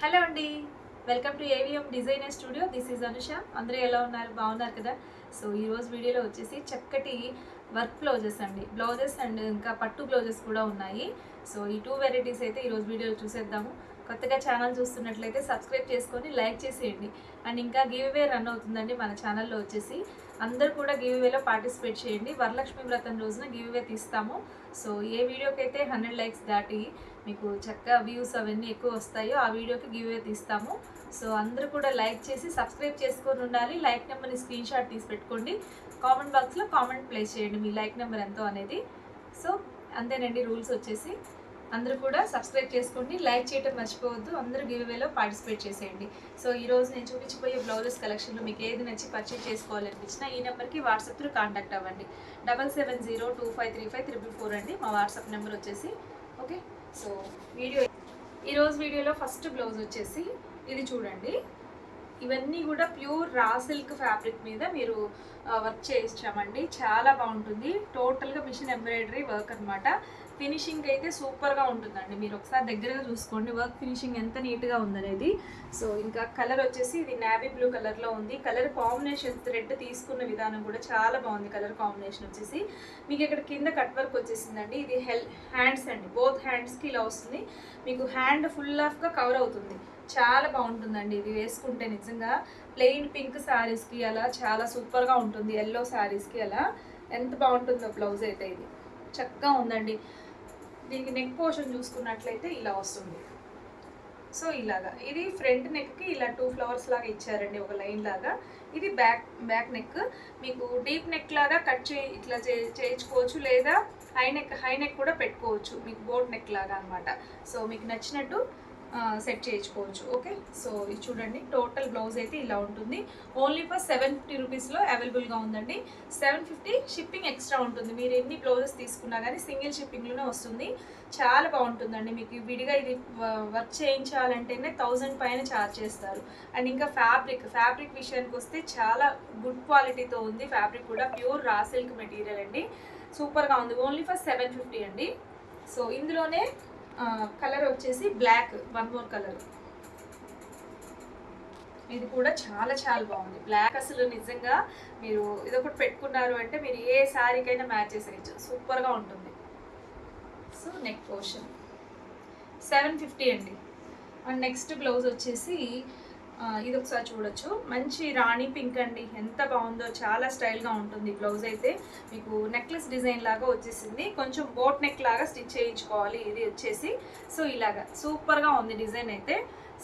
Hello అండి, welcome to AVM designer studio. This is Anusha. అందరూ ఎలా ఉన్నారు? బాగున్నారు కదా? సో ఈరోజు వీడియోలో వచ్చేసి చక్కటి వర్క్ బ్లౌజెస్ అండి, బ్లౌజెస్ అండ్ ఇంకా పట్టు బ్లౌజెస్ కూడా ఉన్నాయి. సో ఈ టూ వెరైటీస్ అయితే ఈరోజు వీడియోలో చూసేద్దాము. కొత్తగా ఛానల్ చూస్తున్నట్లయితే సబ్స్క్రైబ్ చేసుకొని లైక్ చేసేయండి. అండ్ ఇంకా గివ్ అవే రన్ అవుతుందండి మన ఛానల్లో వచ్చేసి. అందరూ కూడా గివ్ అవేలో పార్టిసిపేట్ చేయండి. వరలక్ష్మి వ్రతం రోజున గివ్ అవే తీస్తాము. సో ఏ వీడియోకి అయితే 100 లైక్స్ దాటి మీకు చక్కగా వ్యూస్ అవన్నీ ఎక్కువ వస్తాయో ఆ వీడియోకి గివ్ అవే తీస్తాము. సో అందరూ కూడా లైక్ చేసి సబ్స్క్రైబ్ చేసుకొని ఉండాలి. లైక్ నెంబర్ని స్క్రీన్ షాట్ తీసి పెట్టుకోండి. కామెంట్ బాక్స్లో కామెంట్ ప్లేస్ చేయండి మీ లైక్ నెంబర్ ఎంతో అనేది. సో అంతేనండి రూల్స్ వచ్చేసి. అందరూ కూడా సబ్స్క్రైబ్ చేసుకోండి, లైక్ చేయడం మర్చిపోవద్దు. అందరూ గివ్ అవేలో పార్టిసిపేట్ చేసేయండి. సో ఈరోజు నేను చూపించిపోయే బ్లౌజెస్ కలెక్షన్లో మీకు ఏది నచ్చి పర్చేజ్ చేసుకోవాలనిపించినా ఈ నెంబర్కి వాట్సాప్ త్రూ కాంటాక్ట్ అవ్వండి. 7702535344 అండి మా వాట్సాప్ నెంబర్ వచ్చేసి. ఓకే, సో ఈరోజు వీడియోలో ఫస్ట్ బ్లౌజ్ వచ్చేసి ఇది చూడండి. ఇవన్నీ కూడా ప్యూర్ రా సిల్క్ ఫ్యాబ్రిక్ మీద మీరు వర్క్ చేయించామండి. చాలా బాగుంటుంది. టోటల్గా మిషన్ ఎంబ్రాయిడరీ వర్క్ అనమాట. ఫినిషింగ్ అయితే సూపర్గా ఉంటుందండి. మీరు ఒకసారి దగ్గరగా చూసుకోండి వర్క్ ఫినిషింగ్ ఎంత నీట్గా ఉందనేది. సో ఇంకా కలర్ వచ్చేసి ఇది నేవీ బ్లూ కలర్లో ఉంది. కలర్ కాంబినేషన్ థ్రెడ్ తీసుకున్న విధానం కూడా చాలా బాగుంది. కలర్ కాంబినేషన్ వచ్చేసి మీకు ఇక్కడ కింద కట్ వర్క్ వచ్చేసిందండి. ఇది హ్యాండ్స్ అండి, బోత్ హ్యాండ్స్కి ఇలా వస్తుంది. మీకు హ్యాండ్ ఫుల్ ఆఫ్గా కవర్ అవుతుంది. చాలా బాగుంటుందండి ఇది వేసుకుంటే. నిజంగా ప్లెయిన్ పింక్ శారీస్కి అలా చాలా సూపర్గా ఉంటుంది. ఎల్లో శారీస్కి అలా ఎంత బాగుంటుందో బ్లౌజ్ అయితే. ఇది చక్కగా ఉందండి. దీనికి నెక్ పోర్షన్ చూసుకున్నట్లయితే ఇలా వస్తుంది. సో ఇలాగా ఇది ఫ్రంట్ నెక్కి ఇలా 2 ఫ్లవర్స్ లాగా ఇచ్చారండి, ఒక లైన్ లాగా. ఇది బ్యాక్ నెక్. మీకు డీప్ నెక్ లాగా కట్ ఇట్లా చేయించుకోవచ్చు, లేదా హై నెక్ కూడా పెట్టుకోవచ్చు, మీకు బోట్ నెక్ లాగా అనమాట. సో మీకు నచ్చినట్టు సెట్ చేయించుకోవచ్చు. ఓకే, సో ఇది చూడండి. టోటల్ బ్లౌజ్ అయితే ఇలా ఉంటుంది. ఓన్లీ ఫర్ 750 రూపీస్లో అవైలబుల్గా ఉందండి. 750 షిప్పింగ్ ఎక్స్ట్రా ఉంటుంది. మీరు ఎన్ని బ్లౌజెస్ తీసుకున్నా కానీ సింగిల్ షిప్పింగ్లోనే వస్తుంది. చాలా బాగుంటుందండి. మీకు విడిగా ఇది వర్క్ చేయించాలంటేనే 1000 పైన ఛార్జ్ చేస్తారు. అండ్ ఇంకా ఫ్యాబ్రిక్ విషయానికి వస్తే చాలా గుడ్ క్వాలిటీతో ఉంది. ఫ్యాబ్రిక్ కూడా ప్యూర్ రా సిల్క్ మెటీరియల్ అండి. సూపర్గా ఉంది. ఓన్లీ ఫర్ 750 అండి. సో ఇందులోనే కలర్ వచ్చేసి బ్లాక్, 1 మోర్ కలర్. ఇది కూడా చాలా చాలా బాగుంది. బ్లాక్ అసలు నిజంగా మీరు ఇదొకటి పెట్టుకున్నారు అంటే మీరు ఏ శారీకైనా మ్యాచ్ చేసేయచ్చు. సూపర్గా ఉంటుంది. సో నెక్ పోర్షన్ 750 అండి. అండ్ నెక్స్ట్ బ్లౌజ్ వచ్చేసి ఇది ఒకసారి చూడొచ్చు. మంచి రాణి పింక్ అండి, ఎంత బాగుందో. చాలా స్టైల్గా ఉంటుంది బ్లౌజ్ అయితే. మీకు నెక్లెస్ డిజైన్ లాగా వచ్చేసింది. కొంచెం బోట్ నెక్ లాగా స్టిచ్ చేయించుకోవాలి ఇది వచ్చేసి. సో ఇలాగా సూపర్గా ఉంది డిజైన్ అయితే.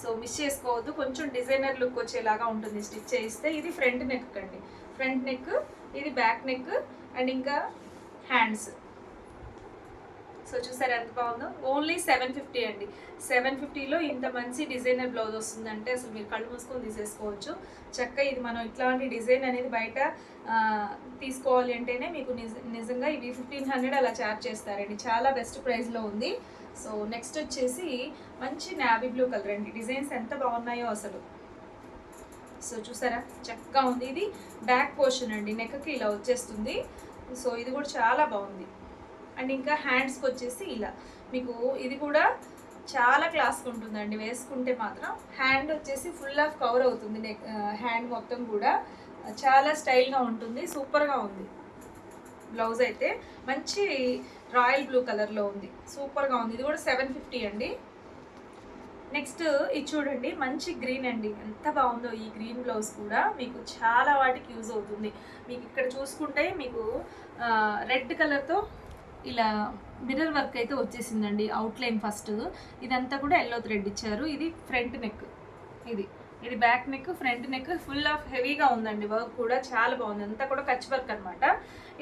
సో మిస్ చేసుకోవద్దు. కొంచెం డిజైనర్ లుక్ వచ్చేలాగా ఉంటుంది స్టిచ్ చేయిస్తే. ఇది ఫ్రంట్ నెక్ అండి, ఫ్రంట్ నెక్. ఇది బ్యాక్ నెక్ అండ్ ఇంకా హ్యాండ్స్. సో చూసారు ఎంత బాగుందో. ఓన్లీ 750 అండి. 750లో ఇంత మంచి డిజైనర్ బ్లౌజ్ వస్తుందంటే అసలు మీరు కళ్ళు మూసుకొని తీసేసుకోవచ్చు. చక్కగా ఇది మనం ఇట్లాంటి డిజైన్ అనేది బయట తీసుకోవాలి అంటేనే మీకు నిజంగా ఇవి 1500 అలా ఛార్జ్ చేస్తారండి. చాలా బెస్ట్ ప్రైస్లో ఉంది. సో నెక్స్ట్ వచ్చేసి మంచి నావీ బ్లూ కలర్ అండి. డిజైన్స్ ఎంత బాగున్నాయో అసలు. సో చూసారా చక్కగా ఉంది. ఇది బ్యాక్ పోర్షన్ అండి, నెక్కి ఇలా వచ్చేస్తుంది. సో ఇది కూడా చాలా బాగుంది. అండ్ ఇంకా హ్యాండ్స్కి వచ్చేసి ఇలా మీకు ఇది కూడా చాలా క్లాస్గా ఉంటుందండి వేసుకుంటే మాత్రం. హ్యాండ్ వచ్చేసి ఫుల్ ఆఫ్ కవర్ అవుతుంది. హ్యాండ్ మొత్తం కూడా చాలా స్టైల్గా ఉంటుంది. సూపర్గా ఉంది బ్లౌజ్ అయితే. మంచి రాయల్ బ్లూ కలర్లో ఉంది. సూపర్గా ఉంది. ఇది కూడా 750 అండి. నెక్స్ట్ ఇది చూడండి, మంచి గ్రీన్ అండి. ఎంత బాగుందో ఈ గ్రీన్ బ్లౌజ్ కూడా. మీకు చాలా వాటికి యూజ్ అవుతుంది. మీకు ఇక్కడ చూసుకుంటే మీకు రెడ్ కలర్తో ఇలా మిర్రర్ వర్క్ అయితే వచ్చేసిందండి. అవుట్లైన్ ఫస్ట్ ఇదంతా కూడా ఎల్లో థ్రెడ్ ఇచ్చారు. ఇది ఫ్రంట్ నెక్, ఇది back neck, front neck full of హెవీగా ఉందండి. వర్క్ కూడా చాలా బాగుంది. అంతా కూడా కచ్ వర్క్ అనమాట.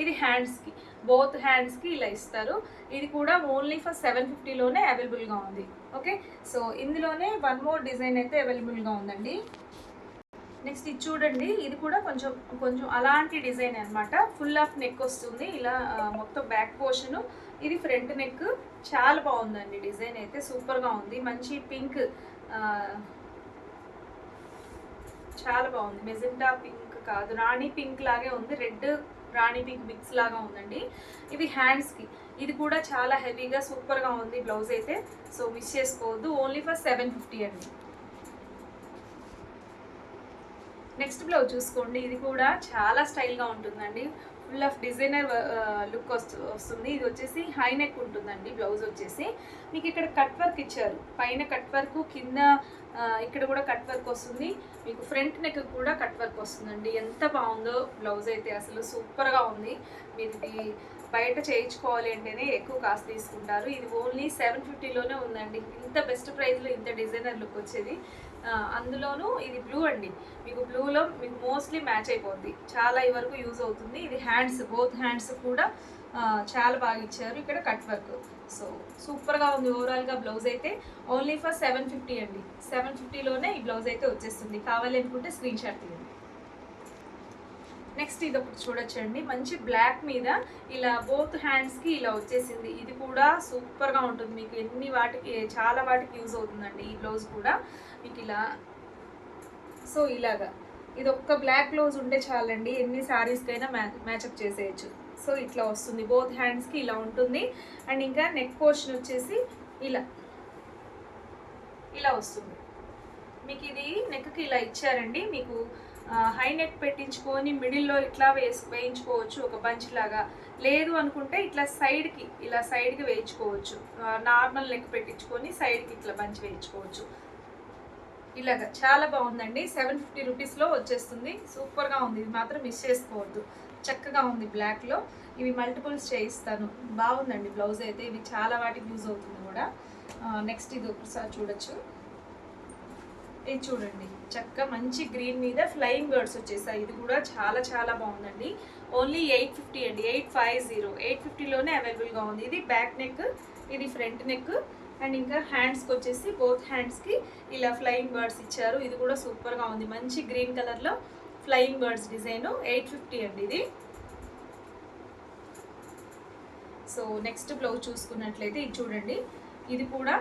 ఇది హ్యాండ్స్కి, బోత్ హ్యాండ్స్కి ఇలా ఇస్తారు. ఇది కూడా ఓన్లీ ఫర్ 750లోనే అవైలబుల్గా ఉంది. ఓకే, సో ఇందులోనే 1 మోర్ డిజైన్ అయితే అవైలబుల్గా ఉందండి. నెక్స్ట్ ఇది చూడండి. ఇది కూడా కొంచెం అలాంటి డిజైన్ అనమాట. ఫుల్ ఆఫ్ నెక్ వస్తుంది ఇలా మొత్తం బ్యాక్ పోర్షను. ఇది ఫ్రంట్ నెక్. చాలా బాగుందండి డిజైన్ అయితే. సూపర్గా ఉంది. మంచి పింక్, చాలా బాగుంది. మెజెంటా పింక్ కాదు, రాణి పింక్ లాగే ఉంది. రెడ్ రాణి పింక్ మిక్స్ లాగా ఉందండి. ఇది హ్యాండ్స్కి. ఇది కూడా చాలా హెవీగా సూపర్గా ఉంది బ్లౌజ్ అయితే. సో మిస్ చేసుకోవద్దు. ఓన్లీ ఫర్ 750 అండి. నెక్స్ట్ బ్లౌజ్ చూసుకోండి, ఇది కూడా చాలా స్టైల్గా ఉంటుందండి. ఫుల్ ఆఫ్ డిజైనర్ లుక్ వస్తుంది. ఇది వచ్చేసి హై నెక్ ఉంటుందండి. బ్లౌజ్ వచ్చేసి మీకు ఇక్కడ కట్ వర్క్ ఇచ్చారు, పైన కట్ వర్క్, కింద ఇక్కడ కూడా కట్ వర్క్ వస్తుంది. మీకు ఫ్రంట్ నెక్ కూడా కట్ వర్క్ వస్తుందండి. ఎంత బాగుందో బ్లౌజ్ అయితే, అసలు సూపర్గా ఉంది. మీరు ఇది బయట చేయించుకోవాలి అంటేనే ఎక్కువ కాస్ట్ తీసుకుంటారు. ఇది ఓన్లీ 750లోనే ఉందండి. ఇంత బెస్ట్ ప్రైస్లో ఇంత డిజైనర్ లుక్ వచ్చేది. అందులోనూ ఇది బ్లూ అండి. మీకు బ్లూలో మీకు మోస్ట్లీ మ్యాచ్ అయిపోద్ది, చాలా ఈ వరకు యూజ్ అవుతుంది. ఇది హ్యాండ్స్, బోత్ హ్యాండ్స్ కూడా చాలా బాగా ఇచ్చారు. ఇక్కడ కట్ వర్క్, సో సూపర్గా ఉంది. ఓవరాల్గా బ్లౌజ్ అయితే ఓన్లీ ఫర్ 750 అండి. 750లోనే ఈ బ్లౌజ్ అయితే వచ్చేస్తుంది. కావాలి అనుకుంటే స్క్రీన్ షాట్ తీయండి. నెక్స్ట్ ఇది ఒకటి చూడొచ్చండి, మంచి బ్లాక్ మీద ఇలా బోత్ హ్యాండ్స్కి ఇలా వచ్చేసింది. ఇది కూడా సూపర్గా ఉంటుంది. మీకు ఎన్ని వాటికి, చాలా వాటికి యూజ్ అవుతుందండి ఈ బ్లౌజ్ కూడా. మీకు ఇలా, సో ఇలాగా ఇది ఒక్క బ్లాక్ బ్లౌజ్ ఉంటే చాలండి, ఎన్ని శారీస్కైనా మ్యాచప్ చేసేయచ్చు. సో ఇట్లా వస్తుంది, బోత్ హ్యాండ్స్కి ఇలా ఉంటుంది. అండ్ ఇంకా నెక్ పోర్షన్ వచ్చేసి ఇలా వస్తుంది. మీకు ఇది నెక్కి ఇలా ఇచ్చారండి. మీకు హై నెక్ పెట్టించుకొని మిడిల్లో ఇట్లా వేయించుకోవచ్చు ఒక బంచ్ లాగా. లేదు అనుకుంటే ఇట్లా సైడ్కి వేయించుకోవచ్చు. నార్మల్ నెక్ పెట్టించుకొని సైడ్కి ఇట్లా బంచ్ వేయించుకోవచ్చు. ఇలాగా చాలా బాగుందండి. 750 రూపీస్లో వచ్చేస్తుంది. సూపర్గా ఉంది. ఇది మాత్రం మిస్ చేసుకోవద్దు. చక్కగా ఉంది బ్లాక్లో. ఇవి మల్టిపుల్స్ చేయిస్తాను. బాగుందండి బ్లౌజ్ అయితే. ఇవి చాలా వాటికి యూజ్ అవుతుంది కూడా. నెక్స్ట్ ఇది ఒకసారి చూడొచ్చు. ఇది చూడండి, చక్కగా మంచి గ్రీన్ మీద ఫ్లయింగ్ బర్డ్స్ వచ్చేసాయి. ఇది కూడా చాలా చాలా బాగుందండి. ఓన్లీ 850 అండి. 850లోనే అవైలబుల్గా ఉంది. ఇది బ్యాక్ నెక్, ఇది ఫ్రంట్ నెక్. అండ్ ఇంకా హ్యాండ్స్కి వచ్చేసి బోత్ హ్యాండ్స్కి ఇలా ఫ్లయింగ్ బర్డ్స్ ఇచ్చారు. ఇది కూడా సూపర్గా ఉంది. మంచి గ్రీన్ కలర్లో ఫ్లయింగ్ బర్డ్స్ డిజైన్. 850 అండి ఇది. సో నెక్స్ట్ బ్లౌజ్ చూసుకున్నట్లయితే ఇది చూడండి, ఇది కూడా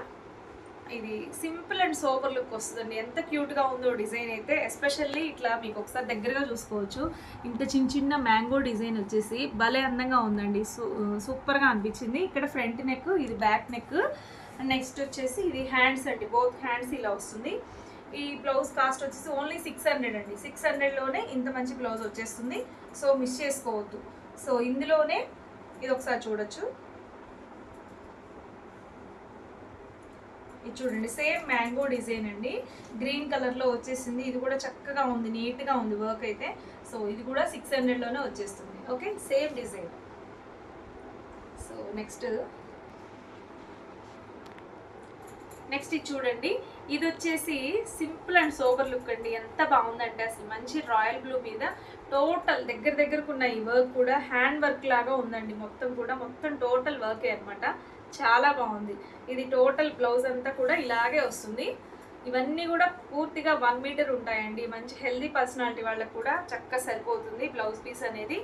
ఇది సింపుల్ అండ్ సోబర్ లుక్ వస్తుందండి. ఎంత క్యూట్గా ఉందో డిజైన్ అయితే. ఎస్పెషల్లీ ఇట్లా మీకు ఒకసారి దగ్గరగా చూసుకోవచ్చు. ఇంత చిన్న చిన్న మ్యాంగో డిజైన్ వచ్చేసి భలే అందంగా ఉందండి. సూపర్గా అనిపించింది. ఇక్కడ ఫ్రంట్ నెక్, ఇది బ్యాక్ నెక్. నెక్స్ట్ వచ్చేసి ఇది హ్యాండ్స్ అండి. బోత్ హ్యాండ్స్ ఇలా వస్తుంది. ఈ బ్లౌజ్ కాస్ట్ వచ్చేసి ఓన్లీ 600 అండి. 600లోనే ఇంత మంచి బ్లౌజ్ వచ్చేస్తుంది. సో మిస్ చేసుకోవద్దు. సో ఇందులోనే ఇది ఒకసారి చూడొచ్చు. ఇది చూడండి, సేమ్ మ్యాంగో డిజైన్ అండి. గ్రీన్ కలర్లో వచ్చేసింది. ఇది కూడా చక్కగా ఉంది, నీట్గా ఉంది వర్క్ అయితే. సో ఇది కూడా 600లోనే వచ్చేస్తుంది. Okay, same design. So next ఇది చూడండి, ఇది వచ్చేసి సింపుల్ అండ్ సోబర్ లుక్ అండి. ఎంత బాగుందంటే అసలు మంచి రాయల్ బ్లూ మీద టోటల్ దగ్గరకున్న ఈ వర్క్ కూడా హ్యాండ్ వర్క్ లాగా ఉందండి. మొత్తం టోటల్ వర్కే అనమాట. చాలా బాగుంది. ఇది టోటల్ బ్లౌజ్ అంతా కూడా ఇలాగే వస్తుంది. ఇవన్నీ కూడా పూర్తిగా 1 మీటర్ ఉంటాయండి. మంచి హెల్దీ పర్సనాలిటీ వాళ్ళకు కూడా చక్కగా సరిపోతుంది బ్లౌజ్ పీస్ అనేది.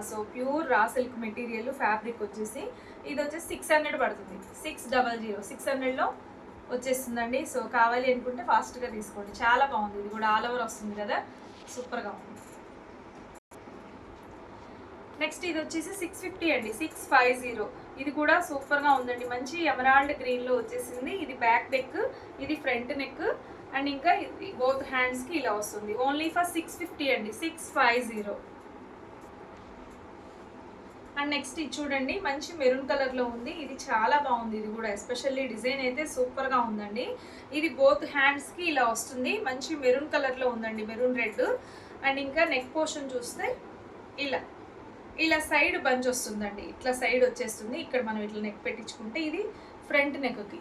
So pure raw silk material, fabric వచ్చేసి ఇది వచ్చేసి 600 పడుతుంది. 600లో వచ్చేస్తుందండి. సో కావాలి అనుకుంటే ఫాస్ట్గా తీసుకోండి. చాలా బాగుంది. ఇది కూడా ఆల్ ఓవర్ వస్తుంది కదా, సూపర్గా ఉంది. నెక్స్ట్ ఇది వచ్చేసి 650 అండి. 650. ఇది కూడా సూపర్గా ఉందండి. మంచి ఎమరాల్డ్ గ్రీన్లో వచ్చేసింది. ఇది బ్యాక్ నెక్, ఇది ఫ్రంట్ నెక్. అండ్ ఇంకా ఇది బోత్ హ్యాండ్స్కి ఇలా వస్తుంది. ఓన్లీ ఫర్ 650 అండి. 650. అండ్ నెక్స్ట్ ఇది చూడండి, మంచి మెరూన్ కలర్లో ఉంది. ఇది చాలా బాగుంది. ఇది కూడా ఎస్పెషల్లీ డిజైన్ అయితే సూపర్గా ఉందండి. ఇది బోత్ హ్యాండ్స్కి ఇలా వస్తుంది. మంచి మెరూన్ కలర్లో ఉందండి, మెరూన్ రెడ్. అండ్ ఇంకా నెక్ పోర్షన్ చూస్తే ఇలా సైడ్ బంచ్ వస్తుందండి. ఇట్లా సైడ్ వచ్చేస్తుంది. ఇక్కడ మనం ఇట్లా నెక్ పెట్టించుకుంటే ఇది ఫ్రంట్ నెక్కి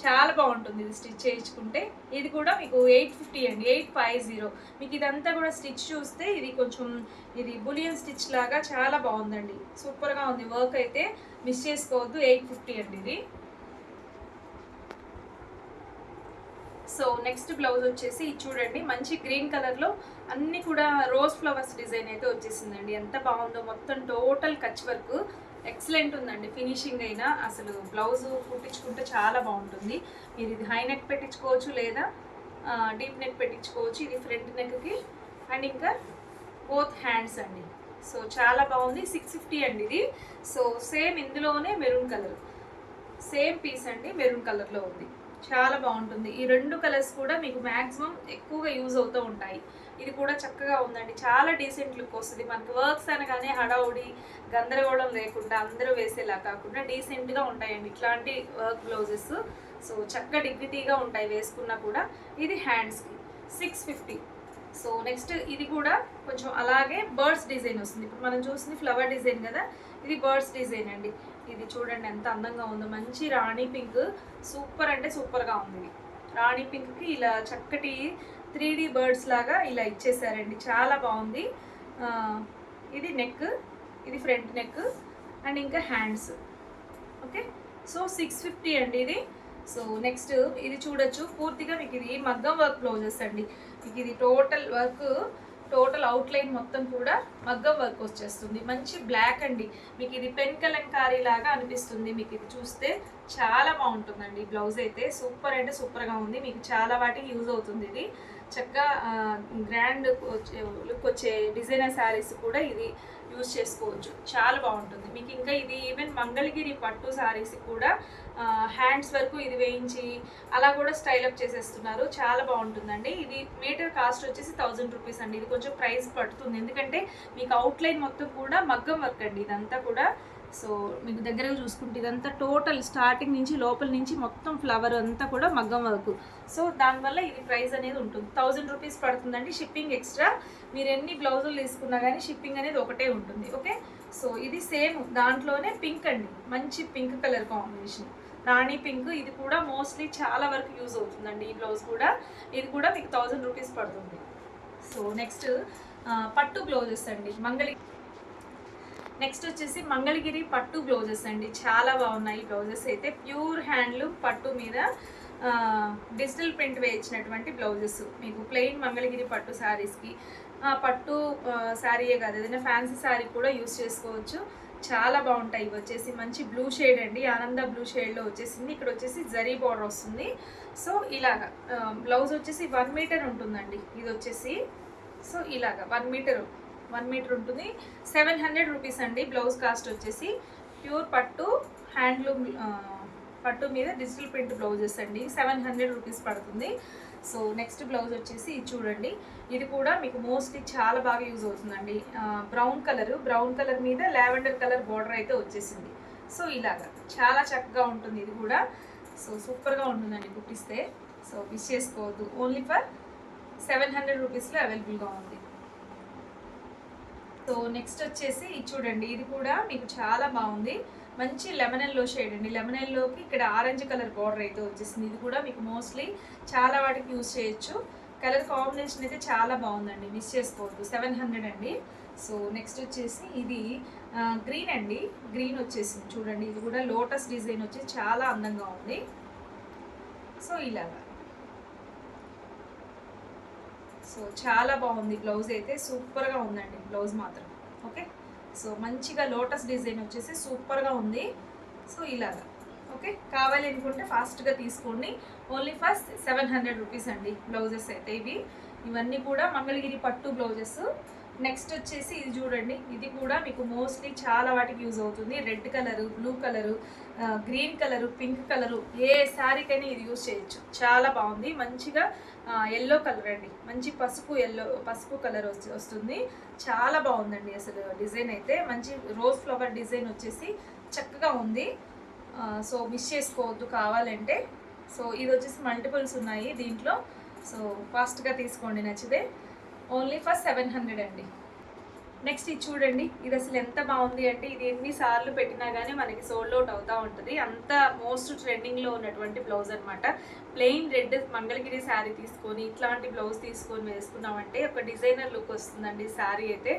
చాలా బాగుంటుంది. ఇది స్టిచ్ చేయించుకుంటే. ఇది కూడా మీకు 850 అండి. 850. మీకు ఇదంతా కూడా స్టిచ్ చూస్తే ఇది బులియన్ స్టిచ్ లాగా చాలా బాగుందండి. సూపర్గా ఉంది వర్క్ అయితే, మిస్ చేసుకోవద్దు. 850 అండి ఇది. సో నెక్స్ట్ బ్లౌజ్ వచ్చేసి ఇది చూడండి, మంచి గ్రీన్ కలర్లో అన్నీ కూడా రోజ్ ఫ్లవర్స్ డిజైన్ అయితే వచ్చేసిందండి. ఎంత బాగుందో. మొత్తం టోటల్ కచ్ వర్క్ ఎక్సలెంట్ ఉందండి. ఫినిషింగ్ అయినా అసలు బ్లౌజ్ కుట్టించుకుంటే చాలా బాగుంటుంది. మీరు ఇది హై నెక్ పెట్టించుకోవచ్చు, లేదా డీప్ నెక్ పెట్టించుకోవచ్చు. ఇది ఫ్రంట్ నెక్కి. అండ్ ఇంకా బోత్ హ్యాండ్స్ అండి. సో చాలా బాగుంది. 650 అండి ఇది. సో సేమ్ ఇందులోనే మెరూన్ కలర్, సేమ్ పీస్ అండి, మెరూన్ కలర్లో ఉంది. చాలా బాగుంటుంది. ఈ 2 కలర్స్ కూడా మీకు మ్యాక్సిమం ఎక్కువగా యూజ్ అవుతూ ఉంటాయి. ఇది కూడా చక్కగా ఉందండి. చాలా డీసెంట్ లుక్ వస్తుంది. మనకి వర్క్స్ అనగానే హడావుడి గందరగోళం లేకుండా అందరూ వేసేలా కాకుండా డీసెంట్గా ఉంటాయండి ఇట్లాంటి వర్క్ బ్లౌజెస్. సో చక్కగా డిగ్నిటీగా ఉంటాయి వేసుకున్నా కూడా. ఇది హ్యాండ్స్కి 650. సో నెక్స్ట్ ఇది కూడా కొంచెం అలాగే బర్డ్స్ డిజైన్ వస్తుంది. ఇప్పుడు మనం చూసింది ఫ్లవర్ డిజైన్ కదా, ఇది బర్డ్స్ డిజైన్ అండి. ఇది చూడండి ఎంత అందంగా ఉందో, మంచి రాణి పింక్, సూపర్ అంటే సూపర్గా ఉంది. రాణి పింక్కి ఇలా చక్కటి 3D బర్డ్స్ లాగా ఇలా ఇచ్చేసారండి, చాలా బాగుంది. ఇది నెక్, ఇది ఫ్రంట్ నెక్ అండ్ ఇంకా హ్యాండ్స్. ఓకే, సో 650 అండి ఇది. సో నెక్స్ట్ ఇది చూడొచ్చు, పూర్తిగా మీకు ఇది మగ్గం వర్క్ బ్లౌజెస్ అండి. మీకు ఇది టోటల్ వర్క్, టోటల్ అవుట్లైన్ మొత్తం కూడా మగ్గం వర్క్ వచ్చేస్తుంది. మంచి బ్లాక్ అండి, మీకు ఇది పెన్ కలంకారీ లాగా అనిపిస్తుంది. మీకు ఇది చూస్తే చాలా బాగుంటుందండి. బ్లౌజ్ అయితే సూపర్ అంటే సూపర్గా ఉంది. మీకు చాలా వాటికి యూజ్ అవుతుంది. ఇది చక్కగా గ్రాండ్ లుక్ వచ్చే డిజైనర్ శారీస్ కూడా ఇది యూజ్ చేసుకోవచ్చు, చాలా బాగుంటుంది. మీకు ఇంకా ఇది ఈవెన్ మంగళగిరి పట్టు శారీస్ కూడా హ్యాండ్స్ వరకు ఇది వేయించి అలా కూడా స్టైలప్ చేసేస్తున్నారు, చాలా బాగుంటుందండి. ఇది మీటర్ కాస్ట్ వచ్చేసి 1000 రూపీస్ అండి. ఇది కొంచెం ప్రైస్ పడుతుంది, ఎందుకంటే మీకు అవుట్లైన్ మొత్తం కూడా మగ్గం వర్క్ అండి ఇదంతా కూడా. సో మీకు దగ్గరగా చూసుకుంటే ఇదంతా టోటల్ స్టార్టింగ్ నుంచి లోపల నుంచి మొత్తం ఫ్లవర్ అంతా కూడా మగ్గం వర్క్. సో దానివల్ల ఇది ప్రైస్ అనేది ఉంటుంది, 1000 రూపీస్ పడుతుందండి. షిప్పింగ్ ఎక్స్ట్రా, మీరు ఎన్ని బ్లౌజులు తీసుకున్నా కానీ షిప్పింగ్ అనేది ఒకటే ఉంటుంది. ఓకే, సో ఇది సేమ్ దాంట్లోనే పింక్ అండి, మంచి పింక్ కలర్ కాంబినేషన్, రాణి పింక్. ఇది కూడా మోస్ట్లీ చాలా వరకు యూజ్ అవుతుందండి ఈ బ్లౌజ్ కూడా. ఇది కూడా మీకు 1000 రూపీస్ పడుతుంది. సో నెక్స్ట్ పట్టు బ్లౌజెస్ అండి, నెక్స్ట్ వచ్చేసి మంగళగిరి పట్టు బ్లౌజెస్ అండి, చాలా బాగున్నాయి బ్లౌజెస్ అయితే. ప్యూర్ హ్యాండ్లూమ్ పట్టు మీద డిజిటల్ ప్రింట్ వేయించినటువంటి బ్లౌజెస్. మీకు ప్లెయిన్ మంగళగిరి పట్టు శారీస్కి, పట్టు శారీయే కాదు ఏదైనా ఫ్యాన్సీ శారీ కూడా యూస్ చేసుకోవచ్చు, చాలా బాగుంటాయి. ఇవి వచ్చేసి మంచి బ్లూ షేడ్ అండి, ఆనంద బ్లూ షేడ్లో వచ్చేసింది. ఇక్కడ వచ్చేసి జరీ బార్డర్ వస్తుంది. సో ఇలాగా బ్లౌజ్ వచ్చేసి 1 మీటర్ ఉంటుందండి ఇది వచ్చేసి. సో ఇలాగా 1 మీటర్ ఉంటుంది. 700 రూపీస్ అండి బ్లౌజ్ కాస్ట్ వచ్చేసి. ప్యూర్ పట్టు హ్యాండ్లూమ్ పట్టు మీద డిజిటల్ ప్రింట్ బ్లౌజెస్ అండి, 700 రూపీస్ పడుతుంది. సో నెక్స్ట్ బ్లౌజ్ వచ్చేసి ఇది చూడండి, ఇది కూడా మీకు మోస్ట్లీ చాలా బాగా యూజ్ అవుతుందండి. బ్రౌన్ కలర్ మీద లావెండర్ కలర్ బార్డర్ అయితే వచ్చేసింది. సో ఇలాగా చాలా చక్కగా ఉంటుంది ఇది కూడా. సో సూపర్గా ఉంటుందండి కుట్టిస్తే. సో మిస్ చేసుకోవద్దు, ఓన్లీ ఫర్ 700 రూపీస్లో అవైలబుల్గా ఉంది. సో నెక్స్ట్ వచ్చేసి ఇది చూడండి, ఇది కూడా మీకు చాలా బాగుంది. మంచి లెమన్ ఎల్లో షేడ్ అండి, లెమన్ ఎల్లోకి ఇక్కడ ఆరెంజ్ కలర్ బార్డర్ అయితే వచ్చేసింది. ఇది కూడా మీకు మోస్ట్లీ చాలా వాటికి యూజ్ చేయొచ్చు. కలర్ కాంబినేషన్ అయితే చాలా బాగుందండి, మిస్ చేసుకోవద్దు. 700 అండి. సో నెక్స్ట్ వచ్చేసి ఇది గ్రీన్ అండి, గ్రీన్ వచ్చేసింది చూడండి. ఇది కూడా లోటస్ డిజైన్ వచ్చి చాలా అందంగా ఉంది. సో ఇలాగా, సో చాలా బాగుంది బ్లౌజ్ అయితే, సూపర్గా ఉందండి బ్లౌజ్ మాత్రం. ఓకే, సో మంచిగా లోటస్ డిజైన్ వచ్చేసి సూపర్గా ఉంది. సో ఇలాగా ఓకే, కావాలి అనుకుంటే ఫాస్ట్గా తీసుకోండి. ఓన్లీ ఫస్ట్ 700 రూపీస్ అండి బ్లౌజెస్ అయితే ఇవి. ఇవన్నీ కూడా మంగళగిరి పట్టు బ్లౌజెస్. నెక్స్ట్ వచ్చేసి ఇది చూడండి, ఇది కూడా మీకు మోస్ట్లీ చాలా వాటికి యూజ్ అవుతుంది. Red colour, blue colour, green colour, pink colour, ఏ శారీకైనా ఇది యూజ్ చేయొచ్చు, చాలా బాగుంది. మంచిగా ఎల్లో కలర్ అండి, మంచి పసుపు కలర్ వస్తుంది, చాలా బాగుందండి అసలు డిజైన్ అయితే. మంచి రోజ్ ఫ్లవర్ డిజైన్ వచ్చేసి చక్కగా ఉంది. సో మిస్ చేసుకోవద్దు కావాలంటే. సో ఇది వచ్చేసి మల్టిపుల్స్ ఉన్నాయి దీంట్లో. సో ఫాస్ట్గా తీసుకోండి నచ్చితే. ఓన్లీ ఫర్ 700 అండి. నెక్స్ట్ ఇది చూడండి, ఇది అసలు ఎంత బాగుంది అంటే ఇది ఎన్నిసార్లు పెట్టినా కానీ మనకి సోల్డ్ అవుట్ అవుతూ ఉంటుంది, అంత మోస్ట్ ట్రెండింగ్లో ఉన్నటువంటి బ్లౌజ్ అనమాట. ప్లెయిన్ రెడ్ మంగళగిరి శారీ తీసుకొని ఇట్లాంటి బ్లౌజ్ తీసుకొని వేసుకున్నామంటే ఒక డిజైనర్ లుక్ వస్తుందండి శారీ అయితే,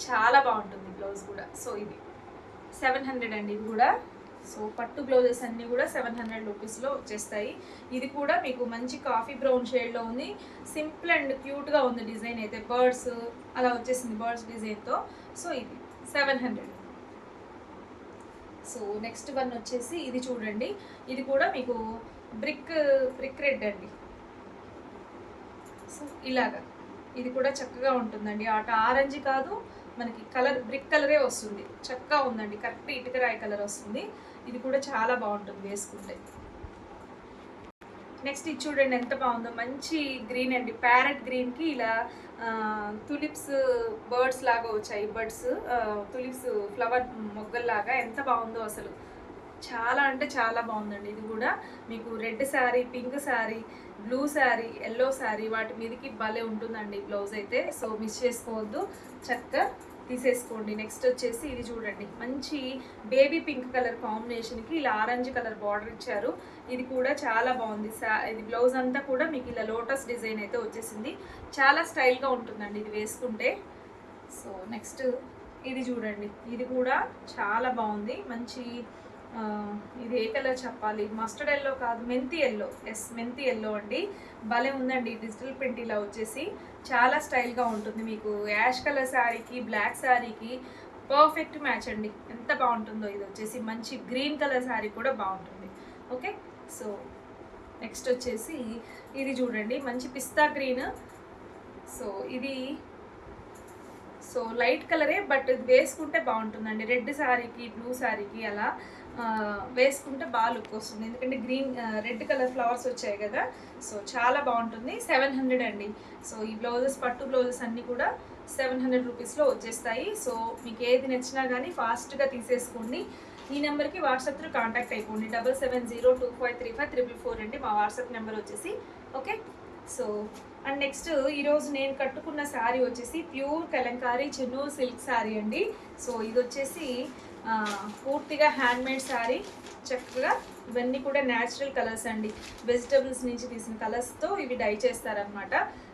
చాలా బాగుంటుంది బ్లౌజ్ కూడా. సో ఇది 700 అండి ఇది కూడా. సో పట్టు బ్లౌజెస్ అన్నీ కూడా 700 రూపీస్లో వచ్చేస్తాయి. ఇది కూడా మీకు మంచి కాఫీ బ్రౌన్ షేడ్లో ఉంది, సింపుల్ అండ్ క్యూట్గా ఉంది డిజైన్ అయితే. బర్డ్స్ అలా వచ్చేసింది, బర్డ్స్ డిజైన్తో. సో ఇది 700. సో నెక్స్ట్ వన్ వచ్చేసి ఇది చూడండి, ఇది కూడా మీకు బ్రిక్ రెడ్ అండి. సో ఇలాగా ఇది కూడా చక్కగా ఉంటుందండి. ఆరెంజ్ కాదు మనకి కలర్, బ్రిక్ కలరే వస్తుంది, చక్కగా ఉందండి, కరెక్ట్ ఇటుక రాయి కలర్ వస్తుంది. ఇది కూడా చాలా బాగుంటుంది వేసుకుంటే. నెక్స్ట్ ఇది చూడండి ఎంత బాగుందో, మంచి గ్రీన్ అండి, ప్యారెట్ గ్రీన్కి ఇలా తులిప్స్ బర్డ్స్ లాగా వచ్చాయి, బర్డ్స్ తులిప్స్ ఫ్లవర్ మొగ్గల్లాగా ఎంత బాగుందో అసలు. చాలా అంటే చాలా బాగుందండి. ఇది కూడా మీకు red sari, pink sari, blue sari, yellow sari వాటి మీదకి భలే ఉంటుందండి బ్లౌజ్ అయితే. సో మిస్ చేసుకోవద్దు, చక్కగా తీసేసుకోండి. నెక్స్ట్ వచ్చేసి ఇది చూడండి, మంచి బేబీ పింక్ కలర్ కాంబినేషన్కి ఇలా ఆరెంజ్ కలర్ బార్డర్ ఇచ్చారు. ఇది కూడా చాలా బాగుంది. ఇది బ్లౌజ్ అంతా కూడా మీకు ఇలా లోటస్ డిజైన్ అయితే వచ్చేసింది. చాలా స్టైల్గా ఉంటుందండి ఇది వేసుకుంటే. సో నెక్స్ట్ ఇది చూడండి, ఇది కూడా చాలా బాగుంది. మంచి ఇది ఏ కలర్ చెప్పాలి, మస్టర్డ్ ఎల్లో కాదు, మెంతి ఎల్లో. ఎస్, మెంతి ఎల్లో అండి. భలే ఉందండి డిజిటల్ ప్రింట్ ఇలా వచ్చేసి. చాలా స్టైల్గా ఉంటుంది. మీకు యాష్ కలర్ శారీకి, బ్లాక్ శారీకి పర్ఫెక్ట్ మ్యాచ్ అండి. ఎంత బాగుంటుందో. ఇది వచ్చేసి మంచి గ్రీన్ కలర్ శారీ కూడా బాగుంటుంది. ఓకే, సో నెక్స్ట్ వచ్చేసి ఇది చూడండి, మంచి పిస్తా గ్రీన్. సో ఇది లైట్ కలరే, బట్ ఇది వేసుకుంటే బాగుంటుందండి. రెడ్ శారీకి, బ్లూ శారీకి అలా వేసుకుంటే బాగా లుక్ వస్తుంది. ఎందుకంటే గ్రీన్ రెడ్ కలర్ ఫ్లవర్స్ వచ్చాయి కదా. సో చాలా బాగుంటుంది. 700 అండి. సో ఈ బ్లౌజెస్, పట్టు బ్లౌజెస్ అన్నీ కూడా 700 రూపీస్లో వచ్చేస్తాయి. సో మీకు ఏది నచ్చినా కానీ ఫాస్ట్గా తీసేసుకోండి. ఈ నెంబర్కి వాట్సాప్ త్రూ కాంటాక్ట్ అయిపోండి. 7702535444 అండి మా వాట్సాప్ నెంబర్ వచ్చేసి. ఓకే, సో అండ్ నెక్స్ట్ ఈరోజు నేను కట్టుకున్న శారీ వచ్చేసి ప్యూర్ కలంకారీ చెన్నూరు సిల్క్ శారీ అండి. సో ఇది వచ్చేసి పూర్తిగా హ్యాండ్మేడ్ శారీ. చక్కగా ఇవన్నీ కూడా న్యాచురల్ కలర్స్ అండి, వెజిటబుల్స్ నుంచి తీసిన కలర్స్తో ఇవి డై చేస్తారనమాట.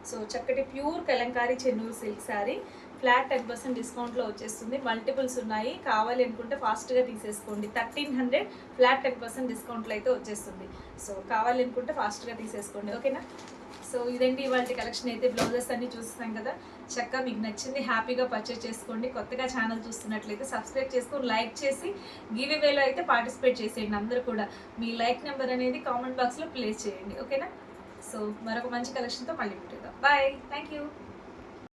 సో చక్కటి pure Kalamkari Chennur silk sari flat 10% డిస్కౌంట్లో వచ్చేస్తుంది. మల్టిపుల్స్ ఉన్నాయి, కావాలి అనుకుంటే ఫాస్ట్గా తీసేసుకోండి. 1300 ఫ్లాట్ 10% డిస్కౌంట్లో అయితే వచ్చేస్తుంది. సో కావాలి అనుకుంటే ఫాస్ట్గా తీసేసుకోండి. ఓకేనా. సో ఇదండి ఇవాళ కలెక్షన్ అయితే. బ్లౌజెస్ అన్నీ చూస్తాం కదా, చక్కగా మీకు నచ్చింది హ్యాపీగా పర్చేస్ చేసుకోండి. కొత్తగా ఛానల్ చూస్తున్నట్లయితే సబ్స్క్రైబ్ చేసుకొని లైక్ చేసి గివ్ అవేలో అయితే పార్టిసిపేట్ చేసేయండి. అందరూ కూడా మీ లైక్ నెంబర్ అనేది కామెంట్ బాక్స్లో ప్లేస్ చేయండి. ఓకేనా. సో మరొక మంచి కలెక్షన్తో మళ్ళీ పెట్టుకుందాం. Bye, thank you.